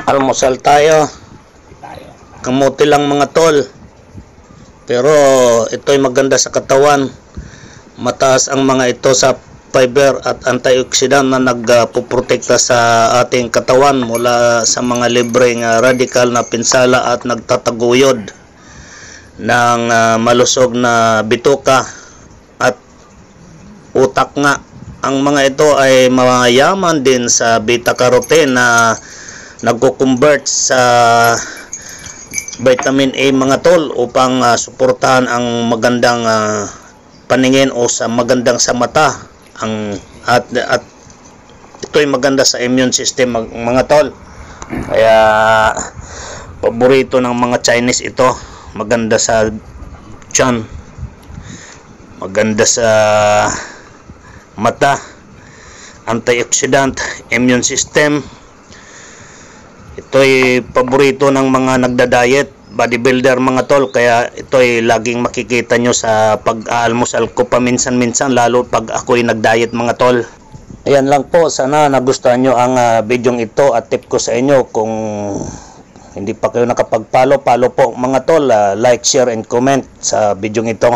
Almusal tayo. Kamuti lang mga tol. Pero ito'y maganda sa katawan. Mataas ang mga ito sa fiber at antioxidant na nagpoprotekta sa ating katawan mula sa mga libreng radikal na pinsala at nagtataguyod ng malusog na bituka at utak nga. Ang mga ito ay mayaman din sa beta-carotene na nagko-convert sa vitamin A mga tol upang suportahan ang magandang paningin o sa magandang sa mata at ito'y maganda sa immune system mga tol. Kaya paborito ng mga Chinese ito. Maganda sa tiyan, maganda sa mata, antioxidant, immune system. Ito'y paborito ng mga nagda-diet, bodybuilder mga tol. Kaya ito'y laging makikita nyo sa pag-aalmusal ko paminsan-minsan, lalo pag ako'y nag-diet mga tol. Ayan lang po, sana nagustuhan nyo ang bidyong ito at tip ko sa inyo. Kung hindi pa kayo nakapag-follow, follow po mga tol. Like, share, and comment sa bidyong ito.